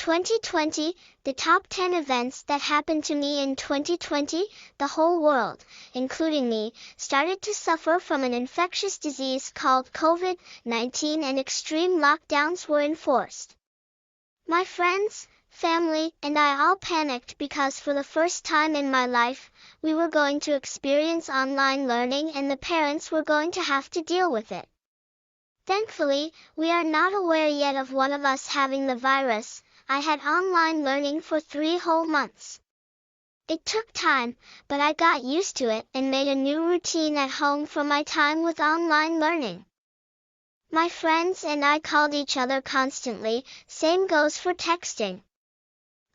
2020, the top 10 events that happened to me in 2020, the whole world, including me, started to suffer from an infectious disease called COVID-19 and extreme lockdowns were enforced. My friends, family, and I all panicked because for the first time in my life, we were going to experience online learning and the parents were going to have to deal with it. Thankfully, we are not aware yet of one of us having the virus. I had online learning for 3 whole months. It took time, but I got used to it and made a new routine at home for my time with online learning. My friends and I called each other constantly, same goes for texting.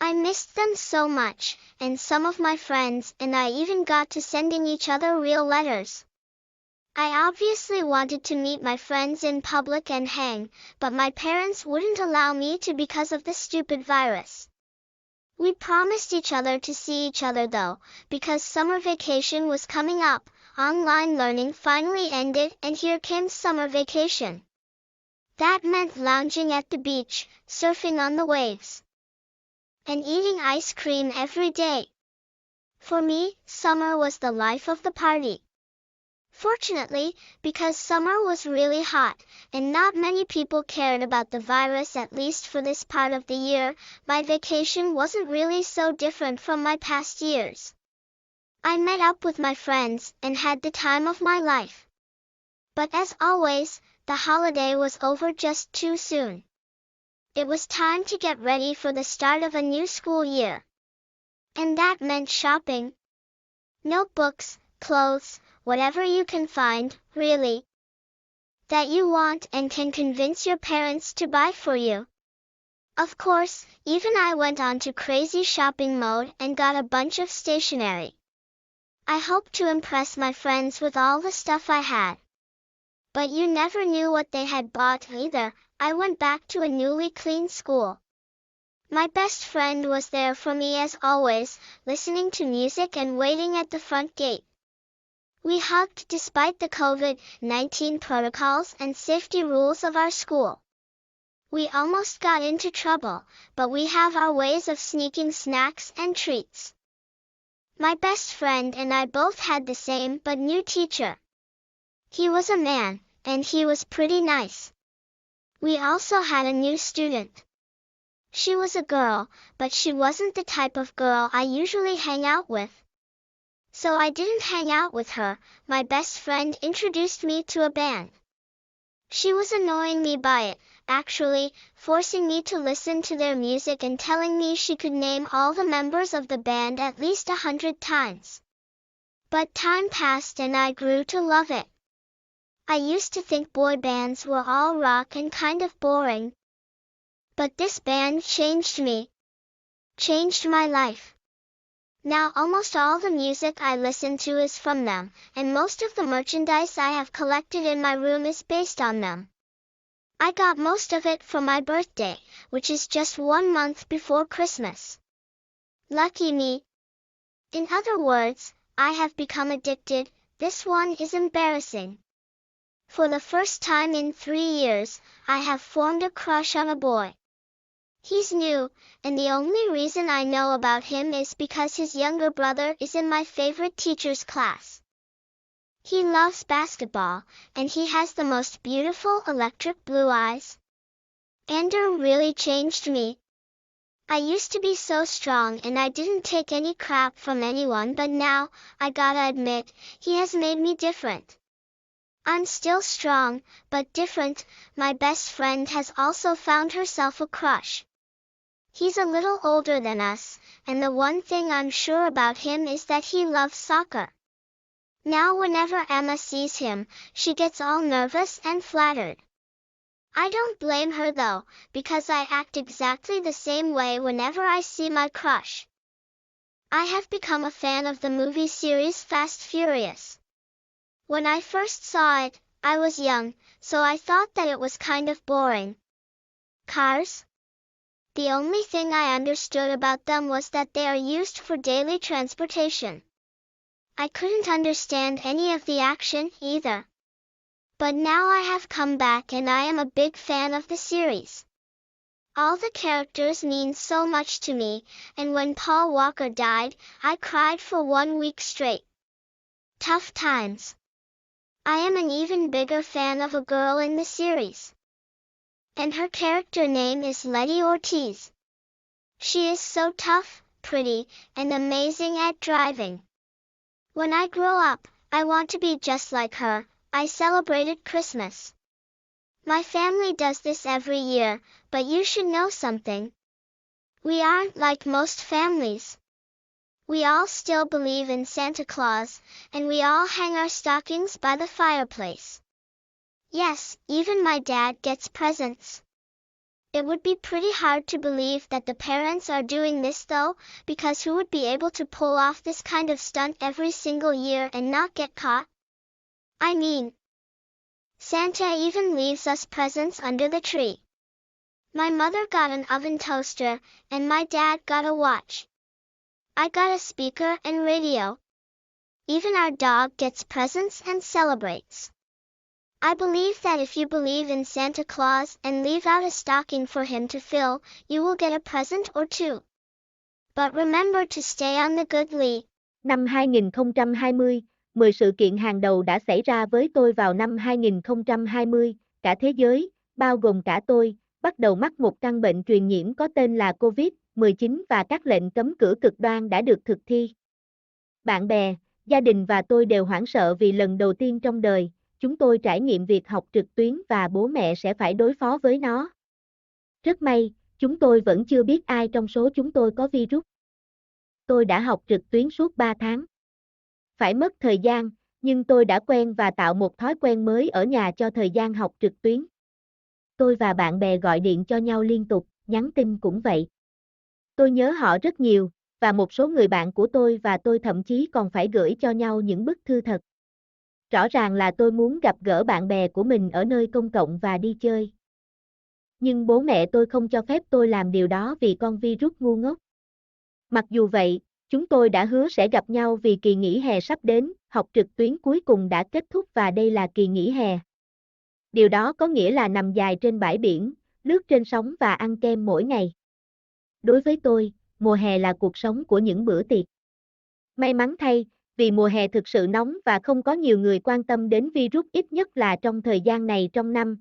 I missed them so much, and some of my friends and I even got to sending each other real letters. I obviously wanted to meet my friends in public and hang, but my parents wouldn't allow me to because of the stupid virus. We promised each other to see each other though, because summer vacation was coming up. Online learning finally ended and here came summer vacation. That meant lounging at the beach, surfing on the waves, and eating ice cream every day. For me, summer was the life of the party. Fortunately, because summer was really hot, and not many people cared about the virus at least for this part of the year, my vacation wasn't really so different from my past years. I met up with my friends and had the time of my life. But as always, the holiday was over just too soon. It was time to get ready for the start of a new school year. And that meant shopping. Notebooks, clothes, whatever you can find, really, that you want and can convince your parents to buy for you. Of course, even I went on to crazy shopping mode and got a bunch of stationery. I hoped to impress my friends with all the stuff I had. But you never knew what they had bought either. I went back to a newly cleaned school. My best friend was there for me as always, listening to music and waiting at the front gate. We hugged despite the COVID-19 protocols and safety rules of our school. We almost got into trouble, but we have our ways of sneaking snacks and treats. My best friend and I both had the same but new teacher. He was a man, and he was pretty nice. We also had a new student. She was a girl, but she wasn't the type of girl I usually hang out with. So I didn't hang out with her. My best friend introduced me to a band. She was annoying me by it, actually, forcing me to listen to their music and telling me she could name all the members of the band at least 100 times. But time passed and I grew to love it. I used to think boy bands were all rock and kind of boring. But this band changed me. Changed my life. Now almost all the music I listen to is from them, and most of the merchandise I have collected in my room is based on them. I got most of it for my birthday, which is just 1 month before Christmas. Lucky me. In other words, I have become addicted. This one is embarrassing. For the first time in 3 years, I have formed a crush on a boy. He's new, and the only reason I know about him is because his younger brother is in my favorite teacher's class. He loves basketball, and he has the most beautiful electric blue eyes. Andrew really changed me. I used to be so strong and I didn't take any crap from anyone, but now, I gotta admit, he has made me different. I'm still strong, but different. My best friend has also found herself a crush. He's a little older than us, and the one thing I'm sure about him is that he loves soccer. Now whenever Emma sees him, she gets all nervous and flattered. I don't blame her though, because I act exactly the same way whenever I see my crush. I have become a fan of the movie series Fast Furious. When I first saw it, I was young, so I thought that it was kind of boring. Cars? The only thing I understood about them was that they are used for daily transportation. I couldn't understand any of the action either. But now I have come back and I am a big fan of the series. All the characters mean so much to me, and when Paul Walker died, I cried for 1 week straight. Tough times. I am an even bigger fan of a girl in the series. And her character name is Letty Ortiz. She is so tough, pretty, and amazing at driving. When I grow up, I want to be just like her. I celebrated Christmas. My family does this every year, but you should know something. We aren't like most families. We all still believe in Santa Claus, and we all hang our stockings by the fireplace. Yes, even my dad gets presents. It would be pretty hard to believe that the parents are doing this though, because who would be able to pull off this kind of stunt every single year and not get caught? I mean, Santa even leaves us presents under the tree. My mother got an oven toaster, and my dad got a watch. I got a speaker and radio. Even our dog gets presents and celebrates. I believe that if you believe in Santa Claus and leave out a stocking for him to fill, you will get a present or two. But remember to stay on the good lead. Năm 2020, 10 sự kiện hàng đầu đã xảy ra với tôi vào năm 2020, cả thế giới, bao gồm cả tôi, bắt đầu mắc một căn bệnh truyền nhiễm có tên là COVID-19 và các lệnh cấm cử cực đoan đã được thực thi. Bạn bè, gia đình và tôi đều hoảng sợ vì lần đầu tiên trong đời, chúng tôi trải nghiệm việc học trực tuyến và bố mẹ sẽ phải đối phó với nó. Rất may, chúng tôi vẫn chưa biết ai trong số chúng tôi có virus. Tôi đã học trực tuyến suốt 3 tháng. Phải mất thời gian, nhưng tôi đã quen và tạo một thói quen mới ở nhà cho thời gian học trực tuyến. Tôi và bạn bè gọi điện cho nhau liên tục, nhắn tin cũng vậy. Tôi nhớ họ rất nhiều, và một số người bạn của tôi và tôi thậm chí còn phải gửi cho nhau những bức thư thật. Rõ ràng là tôi muốn gặp gỡ bạn bè của mình ở nơi công cộng và đi chơi. Nhưng bố mẹ tôi không cho phép tôi làm điều đó vì con virus ngu ngốc. Mặc dù vậy, chúng tôi đã hứa sẽ gặp nhau vì kỳ nghỉ hè sắp đến, học trực tuyến cuối cùng đã kết thúc và đây là kỳ nghỉ hè. Điều đó có nghĩa là nằm dài trên bãi biển, lướt trên sóng và ăn kem mỗi ngày. Đối với tôi, mùa hè là cuộc sống của những bữa tiệc. May mắn thay, vì mùa hè thực sự nóng và không có nhiều người quan tâm đến virus ít nhất là trong thời gian này trong năm.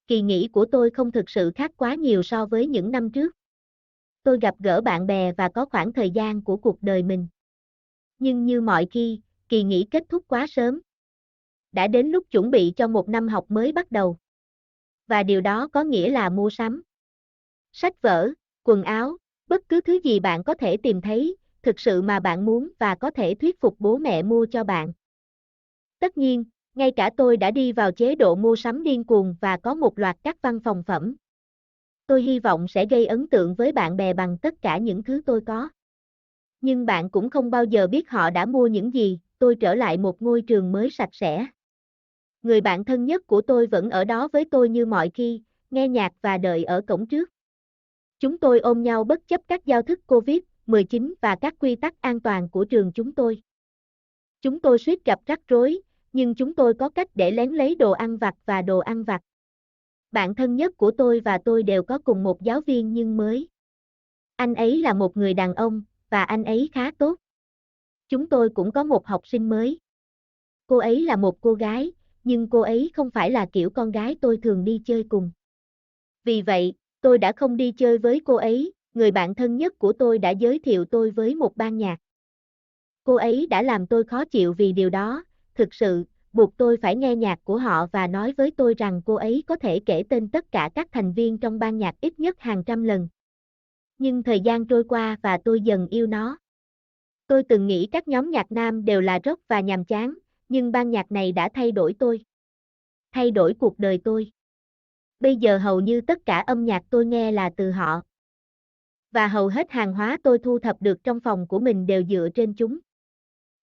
Kỳ nghỉ của tôi không thực sự khác quá nhiều so với những năm trước. Tôi gặp gỡ bạn bè và có khoảng thời gian của cuộc đời mình. Nhưng như mọi khi, kỳ nghỉ kết thúc quá sớm. Đã đến lúc chuẩn bị cho một năm học mới bắt đầu. Và điều đó có nghĩa là mua sắm. Sách vở, quần áo, bất cứ thứ gì bạn có thể tìm thấy, thực sự mà bạn muốn và có thể thuyết phục bố mẹ mua cho bạn. Tất nhiên, ngay cả tôi đã đi vào chế độ mua sắm điên cuồng và có một loạt các văn phòng phẩm. Tôi hy vọng sẽ gây ấn tượng với bạn bè bằng tất cả những thứ tôi có. Nhưng bạn cũng không bao giờ biết họ đã mua những gì. Tôi trở lại một ngôi trường mới sạch sẽ. Người bạn thân nhất của tôi vẫn ở đó với tôi như mọi khi, nghe nhạc và đợi ở cổng trước. Chúng tôi ôm nhau bất chấp các giao thức COVID-19 và các quy tắc an toàn của trường chúng tôi. Chúng tôi suýt gặp rắc rối, nhưng chúng tôi có cách để lén lấy đồ ăn vặt và đồ ăn vặt. Bạn thân nhất của tôi và tôi đều có cùng một giáo viên nhưng mới. Anh ấy là một người đàn ông, và anh ấy khá tốt. Chúng tôi cũng có một học sinh mới. Cô ấy là một cô gái, nhưng cô ấy không phải là kiểu con gái tôi thường đi chơi cùng. Vì vậy, tôi đã không đi chơi với cô ấy, người bạn thân nhất của tôi đã giới thiệu tôi với một ban nhạc. Cô ấy đã làm tôi khó chịu vì điều đó, thực sự, buộc tôi phải nghe nhạc của họ và nói với tôi rằng cô ấy có thể kể tên tất cả các thành viên trong ban nhạc ít nhất hàng trăm lần. Nhưng thời gian trôi qua và tôi dần yêu nó. Tôi từng nghĩ các nhóm nhạc nam đều là rock và nhàm chán, nhưng ban nhạc này đã thay đổi tôi. Thay đổi cuộc đời tôi. Bây giờ hầu như tất cả âm nhạc tôi nghe là từ họ. Và hầu hết hàng hóa tôi thu thập được trong phòng của mình đều dựa trên chúng.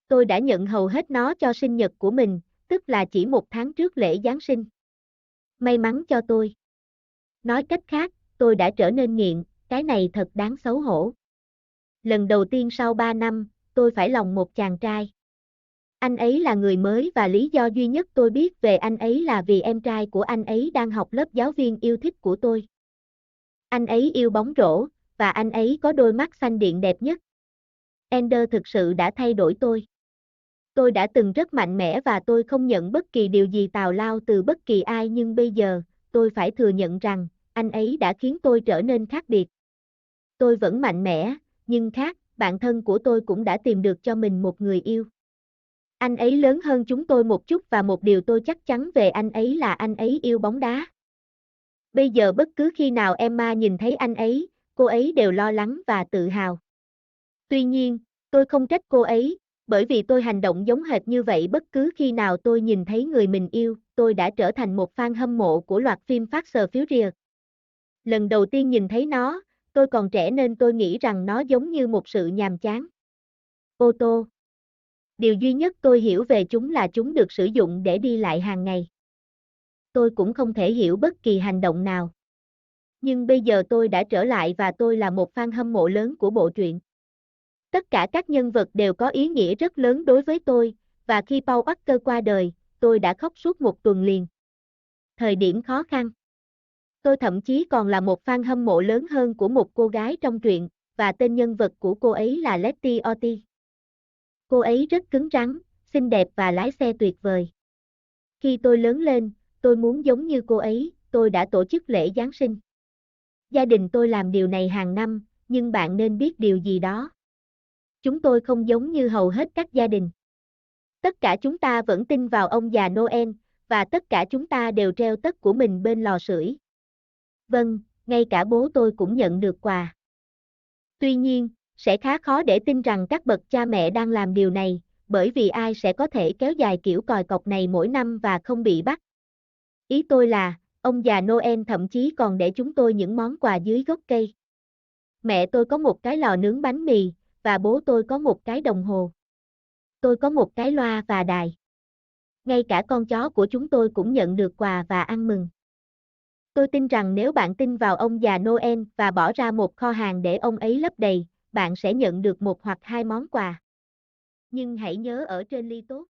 Tôi đã nhận hầu hết nó cho sinh nhật của mình, tức là chỉ một tháng trước lễ Giáng sinh. May mắn cho tôi. Nói cách khác, tôi đã trở nên nghiện, cái này thật đáng xấu hổ. Lần đầu tiên sau 3 năm, tôi phải lòng một chàng trai. Anh ấy là người mới và lý do duy nhất tôi biết về anh ấy là vì em trai của anh ấy đang học lớp giáo viên yêu thích của tôi. Anh ấy yêu bóng rổ, và anh ấy có đôi mắt xanh điện đẹp nhất. Ender thực sự đã thay đổi tôi. Tôi đã từng rất mạnh mẽ và tôi không nhận bất kỳ điều gì tào lao từ bất kỳ ai, nhưng bây giờ, tôi phải thừa nhận rằng, anh ấy đã khiến tôi trở nên khác biệt. Tôi vẫn mạnh mẽ, nhưng khác, bạn thân của tôi cũng đã tìm được cho mình một người yêu. Anh ấy lớn hơn chúng tôi một chút và một điều tôi chắc chắn về anh ấy là anh ấy yêu bóng đá. Bây giờ bất cứ khi nào Emma nhìn thấy anh ấy, cô ấy đều lo lắng và tự hào. Tuy nhiên, tôi không trách cô ấy, bởi vì tôi hành động giống hệt như vậy bất cứ khi nào tôi nhìn thấy người mình yêu. Tôi đã trở thành một fan hâm mộ của loạt phim Fast and Furious. Lần đầu tiên nhìn thấy nó, tôi còn trẻ nên tôi nghĩ rằng nó giống như một sự nhàm chán. Ô tô. Điều duy nhất tôi hiểu về chúng là chúng được sử dụng để đi lại hàng ngày. Tôi cũng không thể hiểu bất kỳ hành động nào. Nhưng bây giờ tôi đã trở lại và tôi là một fan hâm mộ lớn của bộ truyện. Tất cả các nhân vật đều có ý nghĩa rất lớn đối với tôi, và khi Paul Walker qua đời, tôi đã khóc suốt một tuần liền. Thời điểm khó khăn. Tôi thậm chí còn là một fan hâm mộ lớn hơn của một cô gái trong truyện, và tên nhân vật của cô ấy là Letty Ortiz. Cô ấy rất cứng rắn, xinh đẹp và lái xe tuyệt vời. Khi tôi lớn lên, tôi muốn giống như cô ấy, tôi đã tổ chức lễ Giáng sinh. Gia đình tôi làm điều này hàng năm, nhưng bạn nên biết điều gì đó. Chúng tôi không giống như hầu hết các gia đình. Tất cả chúng ta vẫn tin vào ông già Noel, và tất cả chúng ta đều treo tất của mình bên lò sưởi. Vâng, ngay cả bố tôi cũng nhận được quà. Tuy nhiên, sẽ khá khó để tin rằng các bậc cha mẹ đang làm điều này, bởi vì ai sẽ có thể kéo dài kiểu còi cọc này mỗi năm và không bị bắt. Ý tôi là, ông già Noel thậm chí còn để chúng tôi những món quà dưới gốc cây. Mẹ tôi có một cái lò nướng bánh mì, và bố tôi có một cái đồng hồ. Tôi có một cái loa và đài. Ngay cả con chó của chúng tôi cũng nhận được quà và ăn mừng. Tôi tin rằng nếu bạn tin vào ông già Noel và bỏ ra một kho hàng để ông ấy lấp đầy, bạn sẽ nhận được một hoặc hai món quà. Nhưng hãy nhớ ở trên ly tốt.